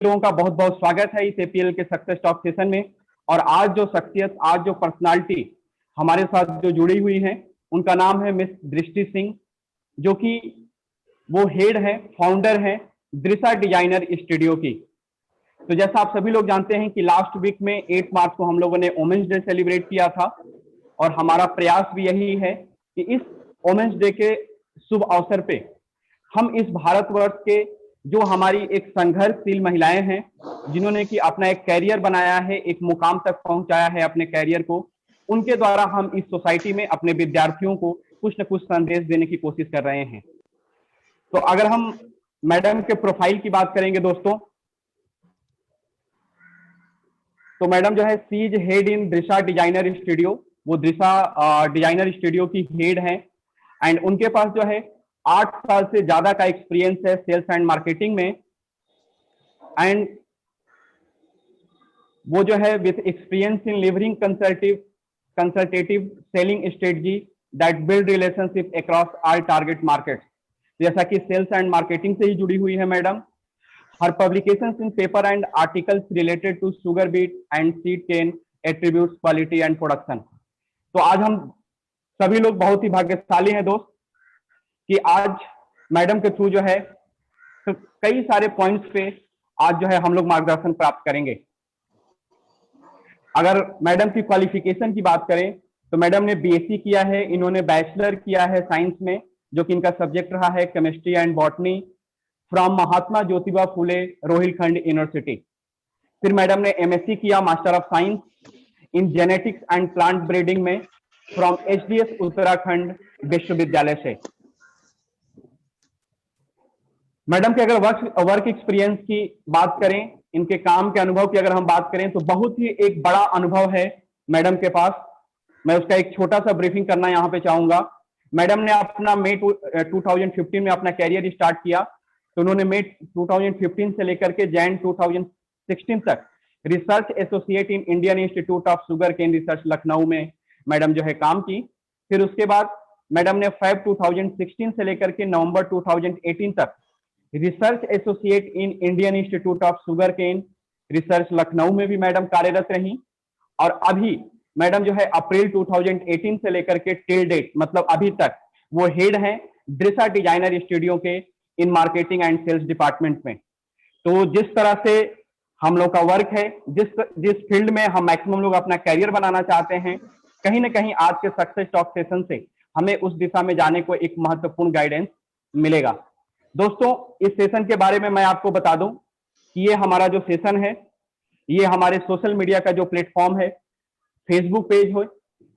लोगों का बहुत बहुत स्वागत है इस एपीएल के सक्सेस टॉक सेशन में। और आज जो शख्सियत, आज जो पर्सनालिटी हमारे साथ जो जुड़ी हुई है, उनका नाम है मिस दृष्टि सिंह, जो कि वो हेड है, फाउंडर है दृशा डिजाइनर स्टूडियो की। तो जैसा आप सभी लोग जानते हैं कि लास्ट वीक में 8 मार्च को हम लोगों ने वुमेन्स डे सेलिब्रेट किया था, और हमारा प्रयास भी यही है कि इस वुमेन्स डे के शुभ अवसर पे हम इस भारतवर्ष के जो हमारी एक संघर्षशील महिलाएं हैं, जिन्होंने कि अपना एक कैरियर बनाया है, एक मुकाम तक पहुंचाया है अपने कैरियर को, उनके द्वारा हम इस सोसाइटी में अपने विद्यार्थियों को कुछ न कुछ संदेश देने की कोशिश कर रहे हैं। तो अगर हम मैडम के प्रोफाइल की बात करेंगे दोस्तों, तो मैडम जो है she is head in Drisha designer studio, वो दृशा डिजाइनर स्टूडियो की हेड हैं। एंड उनके पास जो है 8 साल से ज्यादा का एक्सपीरियंस है सेल्स एंड मार्केटिंग में। एंड वो जो है with experience in delivering consultative selling strategy that build relationship across all target markets. जैसा कि सेल्स एंड मार्केटिंग से ही जुड़ी हुई है madam. Her publications in paper and articles related to sugar beet and seed cane attributes quality and production. तो आज हम सभी लोग बहुत ही भाग्यशाली हैं दोस्त कि आज मैडम के थ्रू जो है तो कई सारे पॉइंट्स पे आज जो है हम लोग मार्गदर्शन प्राप्त करेंगे। अगर मैडम की क्वालिफिकेशन की बात करें तो मैडम ने बीएससी किया है, इन्होंने बैचलर किया है साइंस में, जो कि इनका सब्जेक्ट रहा है chemistry and botany from Mahatma Jyotiba Phule Rohilkhand university. फिर मैडम ने एमएससी किया master of science in genetics and plant breeding में फ्रॉम एचडीएस उत्तराखंड विश्वविद्यालय से। मैडम के अगर वर्क एक्सपीरियंस की बात करें, इनके काम के अनुभव की अगर हम बात करें, तो बहुत ही एक बड़ा अनुभव है मैडम के पास। मैं उसका एक छोटा सा ब्रीफिंग करना यहाँ पे चाहूंगा। मैडम ने अपना मई 2015 में अपना कैरियर स्टार्ट किया। तो उन्होंने मई 2015 से लेकर के जैन 2016 तक research associate in Indian institute of sugarcane research Lucknow में मैडम जो है काम की। फिर उसके बाद मैडम ने फेब 2016 से लेकर के नवंबर 2018 तक research associate in Indian institute of sugarcane research Lucknow में भी मैडम कार्यरत रही। और अभी मैडम जो है अप्रैल 2018 से लेकर के टिल डेट, मतलब अभी तक वो हेड हैं दृशा डिजाइनर स्टूडियो के इन मार्केटिंग एंड सेल्स डिपार्टमेंट में। तो जिस तरह से हम लोग का वर्क है, जिस फील्ड में हम मैक्सिमम लोग अपना कैरियर बनाना चाहते हैं, कहीं ना कहीं आज के सक्सेस टॉक सेशन से हमें उस दिशा में जाने को एक महत्वपूर्ण गाइडेंस मिलेगा। दोस्तों, इस सेशन के बारे में मैं आपको बता दूं कि ये हमारा जो सेशन है, ये हमारे सोशल मीडिया का जो प्लेटफॉर्म है, फेसबुक पेज हो,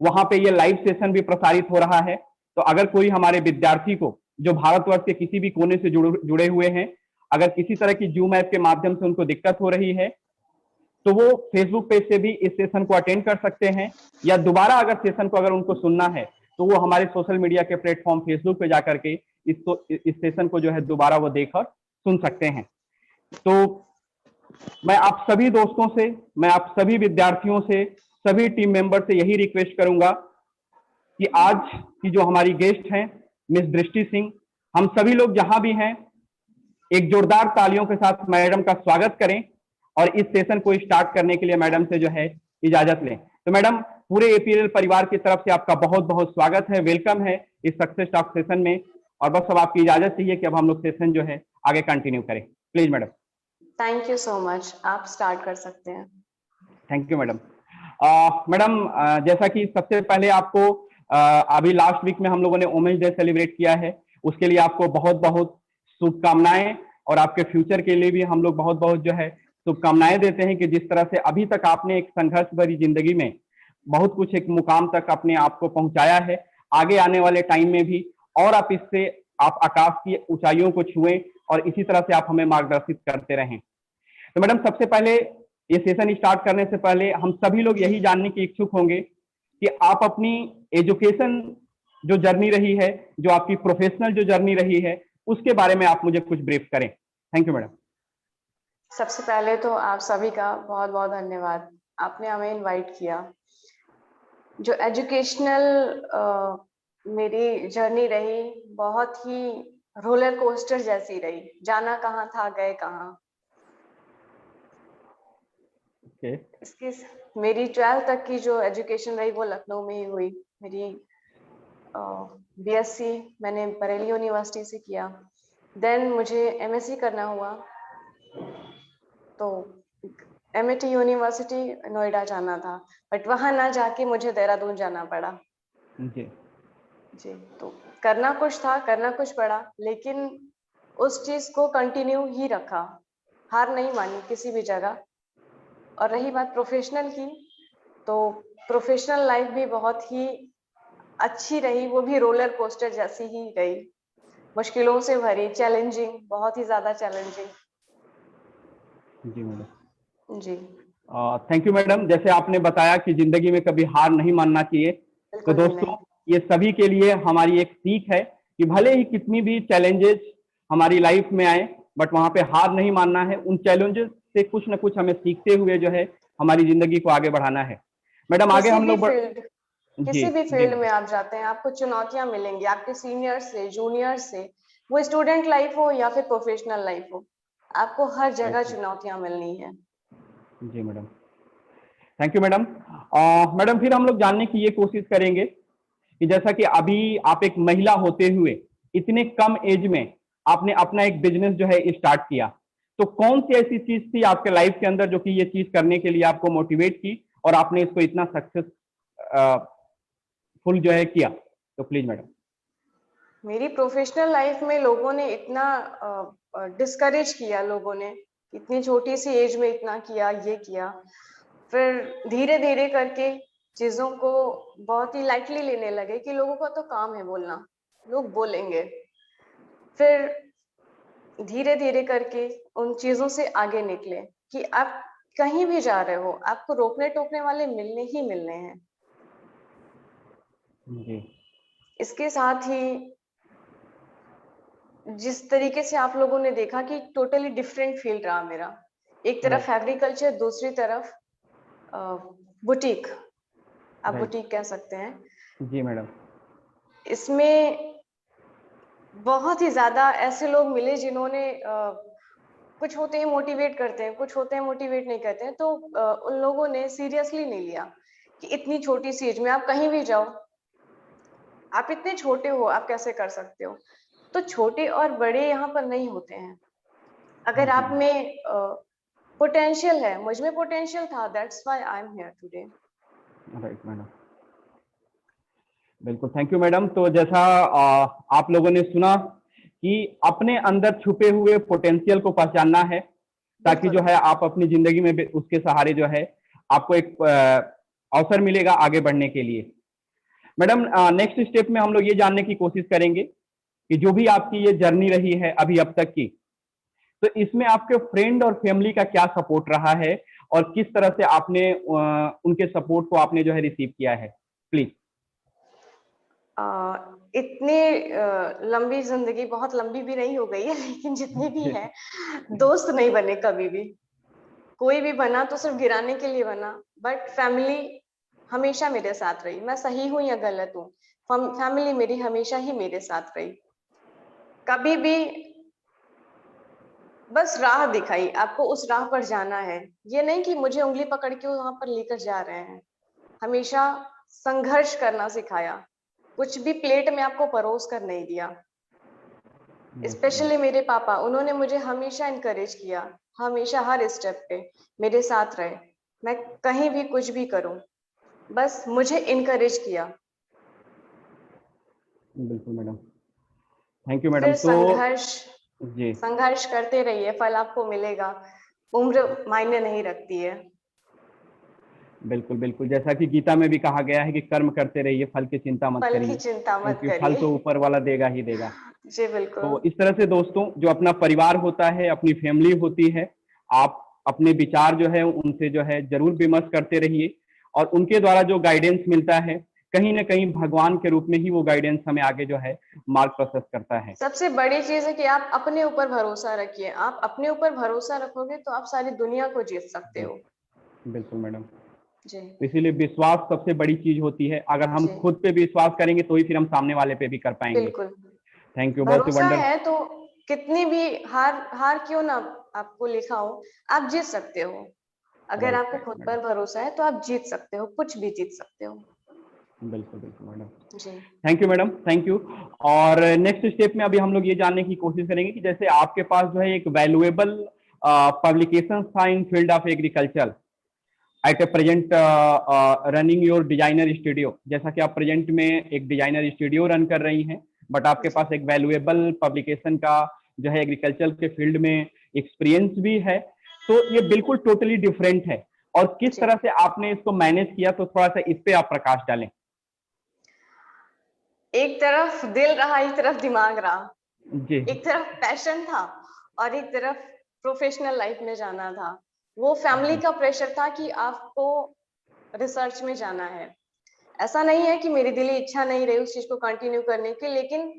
वहां पे ये लाइव सेशन भी प्रसारित हो रहा है। तो अगर कोई हमारे विद्यार्थी को जो भारतवर्ष के किसी भी कोने से जुड़े हुए हैं, अगर किसी तरह की जूम ऐप के माध्यम से उनको दिक्कत हो रही है, तो वो फेसबुक पेज से भी इस सेशन को अटेंड कर सकते हैं, या दोबारा अगर सेशन को अगर उनको सुनना है तो वो हमारे सोशल मीडिया के प्लेटफॉर्म फेसबुक पे जाकर के इस सेशन को जो है दोबारा वो देखकर सुन सकते हैं। तो मैं आप सभी दोस्तों से, मैं आप सभी विद्यार्थियों से, सभी टीम मेंबर से यही रिक्वेस्ट करूंगा कि आज की जो हमारी गेस्ट हैं मिस दृष्टि सिंह, हम सभी लोग जहां भी हैं एक जोरदार तालियों के साथ मैडम का स्वागत करें और इस सेशन को स्टार्ट करने के लिए मैडम से जो है इजाजत लें। तो मैडम, पूरे एपीएल परिवार की तरफ से आपका बहुत बहुत स्वागत है, वेलकम है इस सक्सेस टॉक सेशन में। और बस अब आपकी इजाजत चाहिए कि अब हम लोग सेशन जो है आगे कंटिन्यू करें। Please madam. Thank you so much, आप स्टार्ट कर सकते हैं। Thank you madam. मैडम, जैसा कि सबसे पहले आपको अभी लास्ट वीक में हम लोगों ने वुमेन्स डे सेलिब्रेट किया है, उसके लिए आपको बहुत बहुत शुभकामनाएं, और आपके फ्यूचर के लिए भी हम लोग बहुत बहुत जो है शुभकामनाएं देते हैं कि जिस तरह से अभी तक आपने एक संघर्ष भरी जिंदगी में बहुत कुछ एक मुकाम तक अपने आप को पहुंचाया है, आगे आने वाले टाइम में भी और आप इससे आप आकाश की ऊंचाइयों को छुएं और इसी तरह से आप हमें मार्गदर्शित करते रहें। तो मैडम, सबसे पहले ये सेशन स्टार्ट करने से पहले हम सभी लोग यही जानने की इच्छुक होंगे कि आप अपनी एजुकेशन जो जर्नी रही है, जो आपकी प्रोफेशनल जो जर्नी रही है, उसके बारे में आप मुझे कुछ ब्रीफ करें। Thank you madam. सबसे पहले तो आप सभी का बहुत बहुत धन्यवाद, आपने हमें इनवाइट किया। जो एजुकेशनल मेरी जर्नी रही, बहुत ही रोलर कोस्टर जैसी रही, जाना कहाँ था गए कहाँ। ओके। इसके मेरी 12th तक की जो एजुकेशन रही वो लखनऊ में ही हुई। मेरी बीएससी मैंने बरेली यूनिवर्सिटी से किया। देन मुझे एमएससी करना हुआ, तो एमआईटी यूनिवर्सिटी नोएडा जाना था, बट वहां ना जाके मुझे देहरादून जाना पड़ा। जी जी, तो करना कुछ था, करना कुछ पड़ा, लेकिन उस चीज को कंटिन्यू ही रखा, हार नहीं मानी किसी भी जगह। और रही बात प्रोफेशनल की, तो प्रोफेशनल लाइफ भी बहुत ही अच्छी रही, वो भी रोलर कोस्टर जैसी ही रही, मुश्किलों से भरी, चैलेंजिंग, बहुत ही ज्यादा चैलेंजिंग। जी मैडम। जी थैंक यू मैडम। जैसे आपने बताया कि जिंदगी में कभी हार नहीं मानना चाहिए, तो बिल्कुल भी दोस्तों नहीं। ये सभी के लिए हमारी एक सीख है कि भले ही कितनी भी चैलेंजेस हमारी लाइफ में आए, बट वहां पे हार नहीं मानना है। उन चैलेंजेस से कुछ ना कुछ हमें सीखते हुए जो है हमारी जिंदगी को आगे बढ़ाना है। मैडम आगे किसी हम भी लोग फील्ड जी किसी भी जी फील्ड में आप जाते हैं, आपको चुनौतियां मिलेंगी, आपके सीनियर से, जूनियर से, वो स्टूडेंट लाइफ हो या फिर प्रोफेशनल लाइफ हो, आपको हर जगह मैडम। चुनौतियां मिलनी है। जी madam, thank you madam. Madam फिर हम लोग जानने की ये कोशिश करेंगे कि जैसा कि अभी आप एक महिला होते हुए इतने कम एज में आपने अपना एक बिजनेस जो है स्टार्ट किया, तो कौन सी ऐसी चीज थी आपके लाइफ के अंदर जो कि ये चीज करने के लिए आपको मोटिवेट की और आपने इसको इतना सक्सेसफुल जो है किया? तो प्लीज मैडम। मेरी प्रोफेशनल लाइफ में लोगों ने इतना डिस्करेज किया, लोगों ने इतनी छोटी सी एज में इतना किया, ये किया, फिर धीरे धीरे करके चीजों को बहुत ही लाइटली लेने लगे कि लोगों का तो काम है बोलना, लोग बोलेंगे। फिर धीरे धीरे करके उन चीजों से आगे निकले कि आप कहीं भी जा रहे हो, आपको रोकने टोकने वाले मिलने ही मिलने हैं। जी इसके साथ ही जिस तरीके से आप लोगों ने देखा कि टोटली डिफरेंट फील्ड रहा मेरा, एक तरफ राइट एग्रीकल्चर, दूसरी तरफ बुटीक, आप राइट। बुटीक कह सकते हैं। जी मैडम। इसमें बहुत ही ज्यादा ऐसे लोग मिले जिन्होंने कुछ होते हैं मोटिवेट करते हैं, कुछ होते हैं मोटिवेट नहीं करते हैं, तो उन लोगों ने सीरियसली नहीं लिया कि इतनी छोटी सी एज में आप कहीं भी जाओ, आप इतने छोटे हो, आप कैसे कर सकते हो। तो छोटे और बड़े यहाँ पर नहीं होते हैं। अगर आप में पोटेंशियल है, मुझ में पोटेंशियल था, that's why I am here today. Right madam, बिल्कुल थैंक यू मैडम। तो जैसा आप लोगों ने सुना कि अपने अंदर छुपे हुए पोटेंशियल को पहचानना है, ताकि बिल्कुल जो है आप अपनी जिंदगी में भी उसके सहारे जो है आपको एक अवसर मिलेगा आगे बढ़ने के लिए। मैडम नेक्स्ट स्टेप में हम लोग ये जानने की कोशिश करेंगे कि जो भी आपकी ये जर्नी रही है अभी अब तक की, तो इसमें आपके फ्रेंड और फैमिली का क्या सपोर्ट रहा है और किस तरह से आपने उनके सपोर्ट को आपने जो है रिसीव किया है? प्लीज। इतनी लंबी जिंदगी, बहुत लंबी भी नहीं हो गई है, लेकिन जितनी भी है, दोस्त नहीं बने कभी भी। कोई भी बना तो सिर्फ गिराने के लिए बना, बट फैमिली हमेशा मेरे साथ रही। मैं सही हूं या गलत हूँ, फैमिली मेरी हमेशा ही मेरे साथ रही। कभी भी बस राह दिखाई, आपको उस राह पर जाना है, ये नहीं कि मुझे उंगली पकड़ के वहां पर लेकर जा रहे हैं। हमेशा संघर्ष करना सिखाया, कुछ भी प्लेट में आपको परोस कर नहीं दिया। स्पेशली मेरे पापा, उन्होंने मुझे हमेशा इनकरेज किया, हमेशा हर स्टेप पे मेरे साथ रहे। मैं कहीं भी कुछ भी करूं, बस मुझे इनकरेज किया। बिल्कुल मैडम, थैंक यू मैडम। फिर तो संघर्ष जी संघर्ष करते रहिए, फल आपको मिलेगा। उम्र मायने नहीं रखती है। बिल्कुल बिल्कुल, जैसा कि गीता में भी कहा गया है कि कर्म करते रहिए, फल की चिंता मत फल की करिए, चिंता मत क्योंकि फल करिए। तो ऊपर वाला देगा ही देगा। जी बिल्कुल। तो इस तरह से दोस्तों, जो अपना परिवार होता है, अपनी फैमिली होती है, आप अपने विचार जो है उनसे जो है जरूर विमर्श करते रहिए, और उनके द्वारा जो गाइडेंस मिलता है, कहीं ना कहीं भगवान के रूप में ही वो गाइडेंस हमें आगे जो है मार्ग प्रशस्त करता है। सबसे बड़ी चीज है कि आप अपने ऊपर भरोसा रखिए। आप अपने ऊपर भरोसा रखोगे तो आप सारी दुनिया को जीत सकते जी हो। बिल्कुल मैडम। जी तो इसीलिए विश्वास सबसे बड़ी चीज होती है। अगर हम जी खुद पे विश्वास करेंगे तो ही फिर हम सामने वाले पे भी कर पाएंगे। बिल्कुल। थैंक यू, बहुत ही भरोसा वंडर। है तो कितनी भी हार हार क्यों ना आपको लिखा हो, आप जीत सकते हो। अगर राइट आपको राइट खुद मैडम, पर भरोसा है तो आप जीत सकते हो, कुछ भी जीत सकते हो। बिल्कुल बिल्कुल मैडम। जी। Thank you madam, thank you. और नेक्स्ट स्टेप में अभी हम लोग ये जानने की कोशिश करेंगे कि जैसे आपके पास जो है एक वैल्यूएबल पब्लिकेशन था in field of agriculture at a present, running your designer studio, जैसा कि आप प्रेजेंट में एक डिजाइनर स्टूडियो रन कर रही हैं, बट आपके जी। पास एक वैल्यूएबल पब्लिकेशन का जो है एग्रीकल्चर के फील्ड में एक्सपीरियंस भी है। तो ये बिल्कुल टोटली डिफरेंट है, और किस जी। तरह से आपने इसको मैनेज किया, तो थोड़ा सा इस पे आप प्रकाश डालें। एक तरफ दिल रहा, एक तरफ दिमाग रहा। जी एक तरफ पैशन था और एक तरफ प्रोफेशनल लाइफ में जाना था। वो फैमिली जी का प्रेशर था कि आपको रिसर्च में जाना है। ऐसा नहीं है कि मेरी दिली इच्छा नहीं रही उस चीज को कंटिन्यू करने की, लेकिन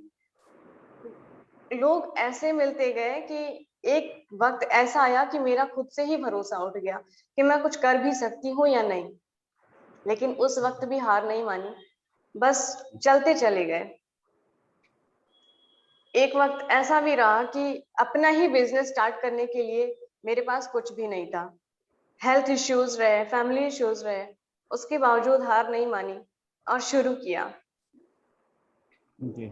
लोग ऐसे मिलते गए कि एक वक्त ऐसा आया कि मेरा खुद से ही भरोसा उठ गया कि मैं कुछ कर भी सकती हूँ या नहीं। लेकिन उस वक्त भी हार नहीं मानी, बस चलते चले गए। एक वक्त ऐसा भी रहा कि अपना ही बिजनेस स्टार्ट करने के लिए मेरे पास कुछ भी नहीं था। हेल्थ इश्यूज रहे, फैमिली इश्यूज रहे, उसके बावजूद हार नहीं मानी और शुरू किया। जी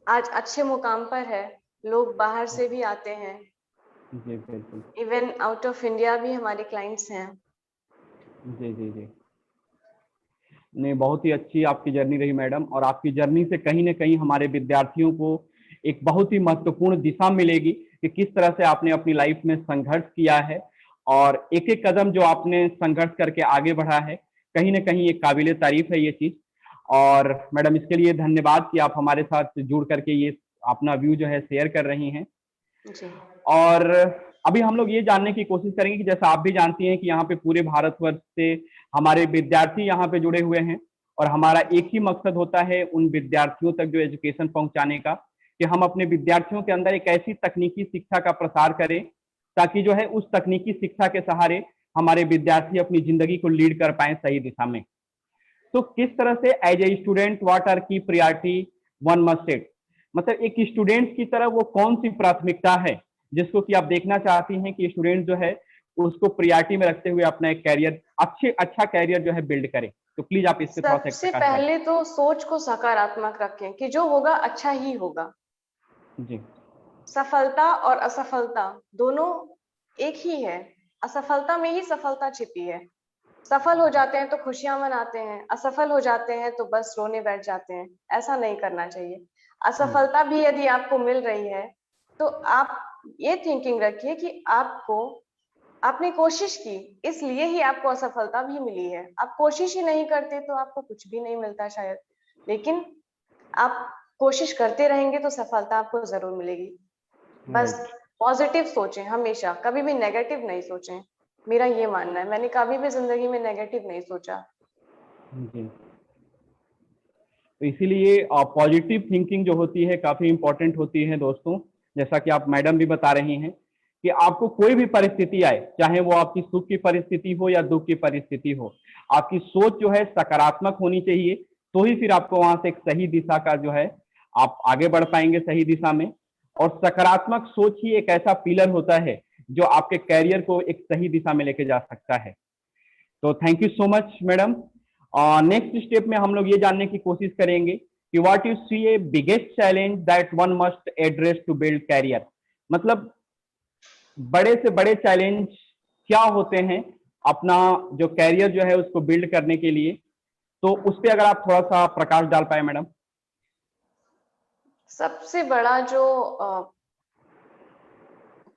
आज अच्छे मुकाम पर है, लोग बाहर से भी आते हैं, जी बिल्कुल। इवन आउट ऑफ इंडिया भी हमारे क्लाइंट्स हैं। जी जी जी, नहीं, बहुत ही अच्छी आपकी जर्नी रही मैडम, और आपकी जर्नी से कहीं ना कहीं हमारे विद्यार्थियों को एक बहुत ही महत्वपूर्ण दिशा मिलेगी कि किस तरह से आपने अपनी लाइफ में संघर्ष किया है, और एक एक कदम जो आपने संघर्ष करके आगे बढ़ा है, कहीं ना कहीं एक काबिले तारीफ है ये चीज। और मैडम इसके लिए धन्यवाद कि आप हमारे साथ जुड़ करके ये अपना व्यू जो है शेयर कर रही हैं। जी। और अभी हम लोग ये जानने की कोशिश करेंगे कि जैसा आप भी जानती हैं कि यहाँ पे पूरे भारतवर्ष से हमारे विद्यार्थी यहाँ पे जुड़े हुए हैं, और हमारा एक ही मकसद होता है उन विद्यार्थियों तक जो एजुकेशन पहुंचाने का, कि हम अपने विद्यार्थियों के अंदर एक ऐसी तकनीकी शिक्षा का प्रसार करें ताकि जो है उस तकनीकी शिक्षा के सहारे हमारे विद्यार्थी अपनी जिंदगी को लीड कर पाए सही दिशा में। तो किस तरह से as a student what are की प्रायोरिटी वन मस्ट सेट, मतलब एक स्टूडेंट की तरह वो कौन सी प्राथमिकता है जिसको कि आप देखना चाहती हैं कि स्टूडेंट जो है उसको प्रायोरिटी में रखते हुए अपना एक कैरियर, अच्छा कैरियर जो है बिल्ड करे। तो प्लीज आप इस पे थोड़ा सा एक सबसे प्रकाश डालें। पहले तो सोच को सकारात्मक रखें कि जो होगा अच्छा ही होगा। जी सफलता और असफलता दोनों एक ही है। असफलता में ही सफलता छिपी है। सफल हो जाते हैं तो खुशियां मनाते हैं, असफल हो जाते हैं तो बस रोने बैठ जाते हैं। ऐसा नहीं करना चाहिए। असफलता भी यदि आपको मिल रही है तो आप ये थिंकिंग रखिए कि आपने कोशिश की, इसलिए ही आपको असफलता भी मिली है। आप कोशिश ही नहीं करते तो आपको कुछ भी नहीं मिलता शायद, लेकिन आप कोशिश करते रहेंगे तो सफलता आपको जरूर मिलेगी। बस राइट। पॉजिटिव सोचें, हमेशा कभी भी नेगेटिव नहीं सोचें। मेरा ये मानना है, मैंने कभी भी जिंदगी में नेगेटिव नहीं सोचा। जी, तो इसीलिए पॉजिटिव थिंकिंग जो होती है काफी इंपॉर्टेंट होती है दोस्तों। जैसा कि आप मैडम भी बता रही हैं कि आपको कोई भी परिस्थिति आए, चाहे वो आपकी सुख की परिस्थिति हो या दुख की परिस्थिति हो, आपकी सोच जो है सकारात्मक होनी चाहिए, तो ही फिर आपको वहां से एक सही दिशा का जो है आप आगे बढ़ पाएंगे सही दिशा में। और सकारात्मक सोच ही एक ऐसा पिलर होता है जो आपके कैरियर को एक सही दिशा में लेके जा सकता है। तो thank you so much madam. Next step में हम लोग ये जानने की कोशिश करेंगे कि what you see a biggest challenge that one must address to build career, मतलब बड़े से बड़े चैलेंज क्या होते हैं अपना जो कैरियर जो है उसको बिल्ड करने के लिए। तो उस पर अगर आप थोड़ा सा प्रकाश डाल पाए मैडम। सबसे बड़ा जो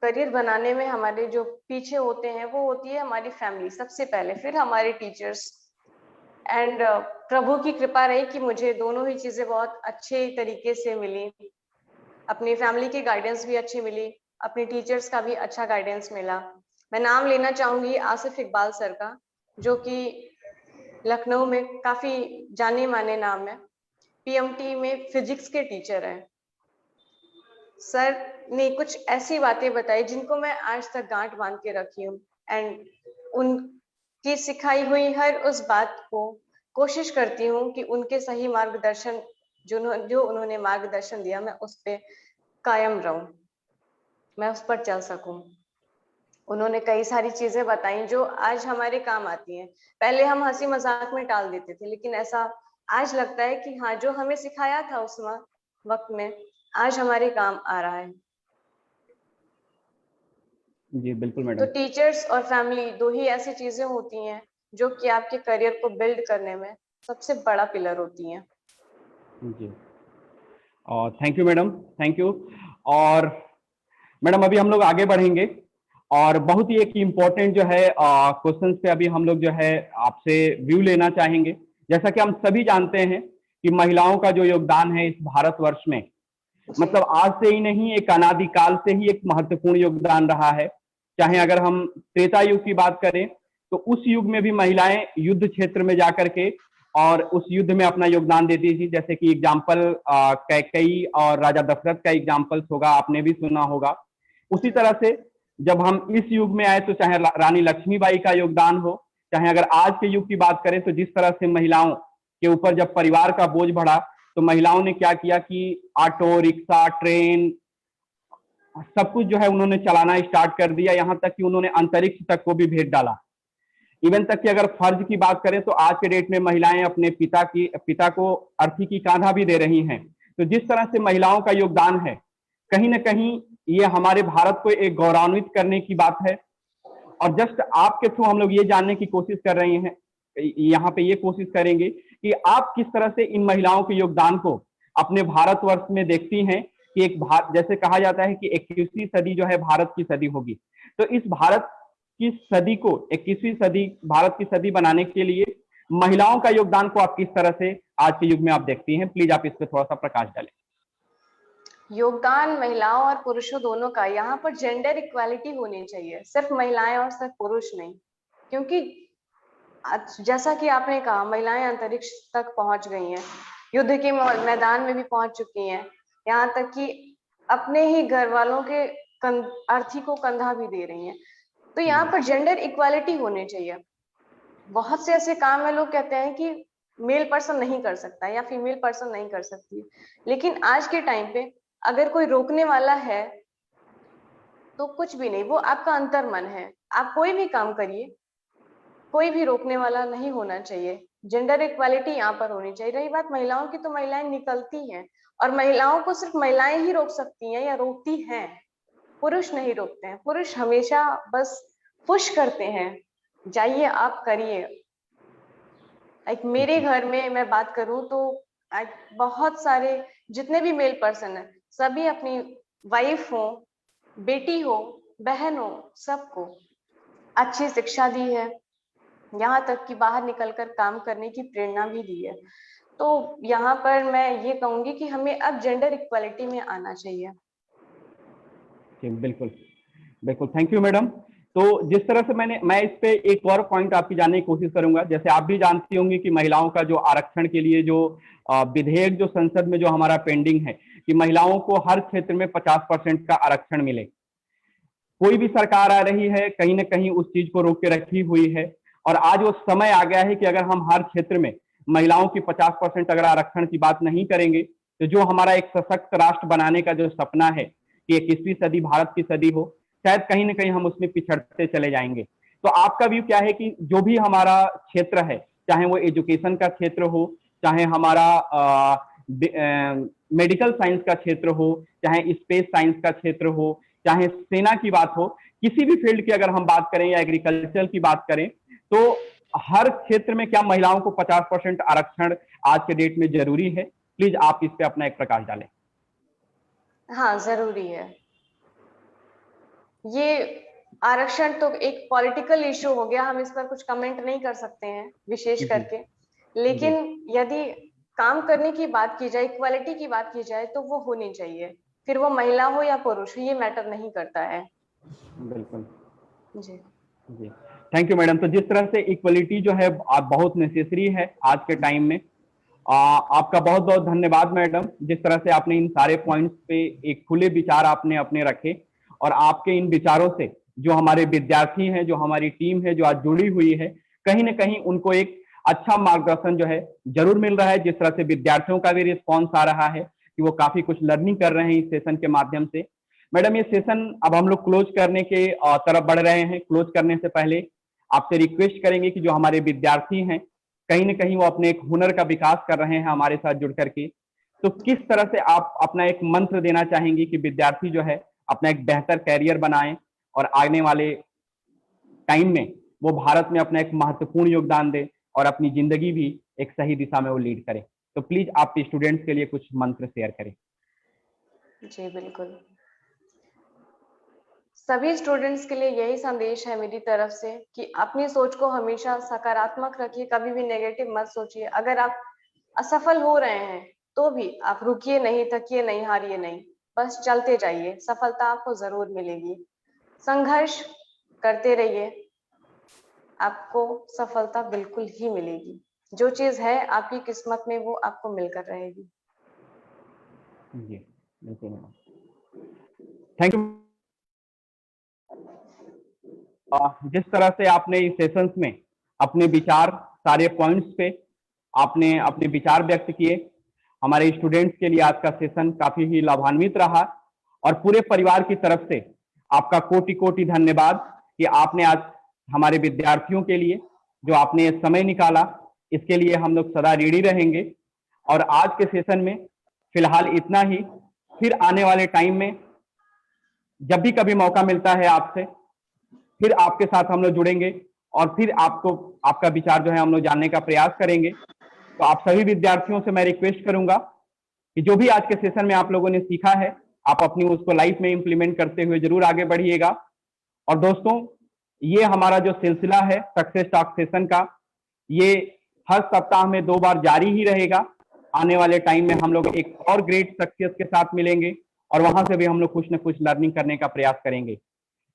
करियर बनाने में हमारे जो पीछे होते हैं वो होती है हमारी फैमिली सबसे पहले, फिर हमारे टीचर्स। एंड प्रभु की कृपा रही कि मुझे दोनों ही चीजें बहुत अच्छे तरीके से मिली। अपनी फैमिली की गाइडेंस भी अच्छी मिली, अपने टीचर्स का भी अच्छा गाइडेंस मिला। मैं नाम लेना चाहूंगी आसिफ इकबाल सर का, जो कि लखनऊ में काफी जाने माने नाम है। पीएमटी में फिजिक्स के टीचर हैं। सर ने कुछ ऐसी बातें बताई जिनको मैं आज तक गांठ बांध के रखी हूँ। एंड उनकी सिखाई हुई हर उस बात को कोशिश करती हूँ कि उनके सही मार्गदर्शन जो उन्होंने मार्गदर्शन दिया मैं उस पे कायम रहूं, मैं उस पर चल सकूं। उन्होंने कई सारी चीजें बताई जो आज हमारे काम आती हैं। पहले हम हंसी मजाक में टाल देते थे, लेकिन ऐसा आज लगता है कि हाँ, जो हमें सिखाया था उस वक्त में आज हमारे काम आ रहा है। जी बिल्कुल तो मैडम। टीचर्स और फैमिली दो ही ऐसी चीजें होती हैं जो कि आपके करियर को बिल्ड करने में सबसे बड़ा पिलर होती हैं। जी, और thank you madam, thank you. और मैडम अभी हम लोग आगे बढ़ेंगे और बहुत ही एक इम्पोर्टेंट जो है क्वेश्चंस पे अभी हम लोग जो है आपसे व्यू लेना चाहेंगे। जैसा कि हम सभी जानते हैं कि महिलाओं का जो योगदान है इस भारतवर्ष में, जी मतलब आज से ही नहीं, एक अनादिकाल से ही एक महत्वपूर्ण योगदान रहा है। चाहे अगर हम त्रेता युग की बात करें तो उस युग में भी महिलाएं युद्ध क्षेत्र में जाकर के और उस युद्ध में अपना योगदान देती थी। जैसे कि एग्जाम्पल कैकेयी और राजा दशरथ का एग्जाम्पल होगा, आपने भी सुना होगा। उसी तरह से जब हम इस युग में आए तो चाहे रानी लक्ष्मीबाई का योगदान हो, चाहे अगर आज के युग की बात करें तो जिस तरह से महिलाओं के ऊपर जब परिवार का बोझ बढ़ा तो महिलाओं ने क्या किया कि ऑटो रिक्शा ट्रेन सब कुछ जो है उन्होंने चलाना स्टार्ट कर दिया, यहां तक कि उन्होंने अंतरिक्ष तक को भी भेज डाला। इवन तक कि अगर फर्ज की बात करें तो आज के डेट में महिलाएं अपने पिता को अर्थी की कांधा भी दे रही हैं। तो जिस तरह से महिलाओं का योगदान है, कहीं ना कहीं ये हमारे भारत को एक गौरवान्वित करने की बात है। और जस्ट आपके थ्रू हम लोग ये जानने की कोशिश कर रहे हैं, यहाँ पे ये कोशिश करेंगे कि आप किस तरह से इन महिलाओं के योगदान को अपने भारतवर्ष में देखती हैं कि एक जैसे कहा जाता है कि 21वीं सदी जो है भारत की सदी होगी। तो इस भारत की सदी को 21वीं सदी भारत की सदी बनाने के लिए महिलाओं का योगदान को आप किस तरह से आज के युग में आप देखती हैं, प्लीज आप इस पर थोड़ा सा प्रकाश डालें। योगदान महिलाओं और पुरुषों दोनों का, यहाँ पर जेंडर इक्वालिटी होनी चाहिए, सिर्फ महिलाएं और सिर्फ पुरुष नहीं। क्योंकि जैसा कि आपने कहा, महिलाएं अंतरिक्ष तक पहुंच गई हैं, युद्ध के मैदान में भी पहुंच चुकी हैं, यहाँ तक कि अपने ही घर वालों के अर्थी को कंधा भी दे रही हैं। तो यहाँ पर जेंडर इक्वालिटी होनी चाहिए। बहुत से ऐसे काम है, लोग कहते हैं कि मेल पर्सन नहीं कर सकता या फीमेल पर्सन नहीं कर सकती, लेकिन आज के टाइम पे अगर कोई रोकने वाला है तो कुछ भी नहीं, वो आपका अंतर्मन है। आप कोई भी काम करिए, कोई भी रोकने वाला नहीं होना चाहिए। जेंडर इक्वालिटी यहाँ पर होनी चाहिए। रही बात महिलाओं की, तो महिलाएं निकलती हैं और महिलाओं को सिर्फ महिलाएं ही रोक सकती हैं या रोकती हैं, पुरुष नहीं रोकते हैं। पुरुष हमेशा बस पुश करते हैं, जाइए आप करिए। एक मेरे घर में मैं बात करूं तो बहुत सारे जितने भी मेल पर्सन है, सभी अपनी वाइफ हो, बेटी हो, बहन हो, सबको अच्छी शिक्षा दी है, यहाँ तक कि बाहर निकलकर काम करने की प्रेरणा भी दी है। तो यहाँ पर मैं ये कहूंगी कि हमें अब जेंडर इक्वालिटी में आना चाहिए। बिल्कुल बिल्कुल, थैंक यू मैडम। तो जिस तरह से मैं इस पे एक और पॉइंट आपकी जानने की कोशिश करूंगा। जैसे आप भी जानती होंगी कि महिलाओं का जो आरक्षण के लिए जो विधेयक जो संसद में जो हमारा पेंडिंग है कि महिलाओं को हर क्षेत्र में 50% का आरक्षण मिले। कोई भी सरकार आ रही है कहीं ना कहीं उस चीज को रोक के रखी हुई है और आज वो समय आ गया है कि अगर हम हर क्षेत्र में महिलाओं की 50% अगर आरक्षण की बात नहीं करेंगे तो जो हमारा एक सशक्त राष्ट्र बनाने का जो सपना है कि 21वीं सदी भारत की सदी हो, शायद कहीं ना कहीं हम उसमें पिछड़ते चले जाएंगे। तो आपका व्यू क्या है कि जो भी हमारा क्षेत्र है, चाहे वो एजुकेशन का क्षेत्र हो, चाहे हमारा मेडिकल साइंस का क्षेत्र हो, चाहे स्पेस साइंस का क्षेत्र हो, चाहे सेना की बात हो, किसी भी फील्ड की अगर हम बात करें या एग्रीकल्चर की बात करें, तो हर क्षेत्र में क्या महिलाओं को 50% आरक्षण आज के डेट में जरूरी है? प्लीज आप इस पे अपना एक प्रकाश डालें। हाँ, जरूरी है। ये आरक्षण तो एक पॉलिटिकल इशू हो गया, हम इस पर कुछ कमेंट नहीं कर सकते हैं विशेष करके। लेकिन यदि काम करने की बात की जाए, इक्वालिटी की बात की जाए, तो वो होनी चाहिए। फिर वो महिला हो या पुरुष, ये मैटर नहीं करता है। बिल्कुल जी जी, थैंक यू मैडम। तो जिस तरह से इक्वलिटी जो है बहुत नेसेसरी है आज के टाइम में, आपका बहुत बहुत धन्यवाद मैडम। जिस तरह से आपने इन सारे पॉइंट्स पे एक खुले विचार आपने अपने रखे और आपके इन विचारों से जो हमारे विद्यार्थी हैं, जो हमारी टीम है जो आज जुड़ी हुई है, कहीं ना कहीं उनको एक अच्छा मार्गदर्शन जो है जरूर मिल रहा है। जिस तरह से विद्यार्थियों का भी रिस्पॉन्स आ रहा है कि वो काफी कुछ लर्निंग कर रहे हैं इस सेशन के माध्यम से। मैडम ये सेशन अब हम लोग क्लोज करने के तरफ बढ़ रहे हैं। क्लोज करने से पहले आपसे रिक्वेस्ट करेंगे कि जो हमारे विद्यार्थी हैं कहीं ना कहीं वो अपने एक हुनर का विकास कर रहे हैं हमारे साथ जुड़ करके, तो किस तरह से आप अपना एक मंत्र देना चाहेंगे कि विद्यार्थी जो है अपना एक बेहतर कैरियर बनाएं और आने वाले टाइम में वो भारत में अपना एक महत्वपूर्ण योगदान दे और अपनी जिंदगी भी एक सही दिशा में वो लीड करे। तो प्लीज आप स्टूडेंट्स के लिए कुछ मंत्र शेयर करें। जी बिल्कुल, सभी स्टूडेंट्स के लिए यही संदेश है मेरी तरफ से कि अपनी सोच को हमेशा सकारात्मक रखिए, कभी भी नेगेटिव मत सोचिए। अगर आप असफल हो रहे हैं तो भी आप रुकिए नहीं, थकिए नहीं, हारिए नहीं, बस चलते जाइए, सफलता आपको जरूर मिलेगी। संघर्ष करते रहिए, आपको सफलता बिल्कुल ही मिलेगी। जो चीज है आपकी किस्मत में वो आपको मिलकर रहेगी। जी बिल्कुल मैडम, थैंक यू। जिस तरह से आपने इस सेशंस में अपने विचार सारे पॉइंट्स पे आपने अपने विचार व्यक्त किए, हमारे स्टूडेंट्स के लिए आज का सेशन काफी ही लाभान्वित रहा और पूरे परिवार की तरफ से आपका कोटि कोटि धन्यवाद कि आपने आज हमारे विद्यार्थियों के लिए जो आपने समय निकाला, इसके लिए हम लोग सदा ऋणी रहेंगे। और आज के सेशन में फिलहाल इतना ही। फिर आने वाले टाइम में जब भी कभी मौका मिलता है आपसे, फिर आपके साथ हम लोग जुड़ेंगे और फिर आपको आपका विचार जो है हम लोग जानने का प्रयास करेंगे। तो आप सभी विद्यार्थियों से मैं रिक्वेस्ट करूंगा कि जो भी आज के सेशन में आप लोगों ने सीखा है आप अपनी उसको लाइफ में इंप्लीमेंट करते हुए जरूर आगे बढ़िएगा। और दोस्तों, ये हमारा जो सिलसिला है सक्सेस टॉक सेशन का, ये हर सप्ताह में 2 बार जारी ही रहेगा। आने वाले टाइम में हम लोग एक और ग्रेट सक्सेस के साथ मिलेंगे और वहां से भी हम लोग कुछ ना कुछ लर्निंग करने का प्रयास करेंगे।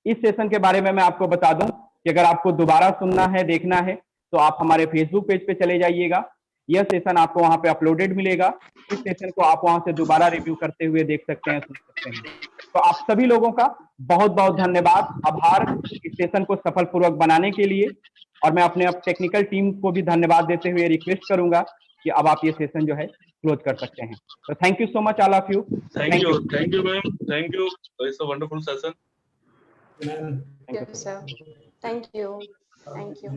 इस सेशन के बारे में मैं आपको बता दूं कि अगर आपको दोबारा सुनना है, देखना है, तो आप हमारे फेसबुक पेज पे चले जाइएगा। यह सेशन आपको वहां पे अपलोडेड मिलेगा। इस सेशन को आप वहां से दोबारा रिव्यू करते हुए देख सकते हैं, सुन सकते हैं। तो आप सभी लोगों का बहुत बहुत धन्यवाद, आभार इस सेशन को सफल पूर्वक बनाने के लिए। और मैं अपने अब टेक्निकल टीम को भी धन्यवाद देते हुए रिक्वेस्ट करूंगा कि अब आप ये सेशन जो है क्लोज कर सकते हैं। तो thank you so much all of you. Thank you, ma'am. Thank you. It's a wonderful session. Thank you, sir. Thank you. Thank you.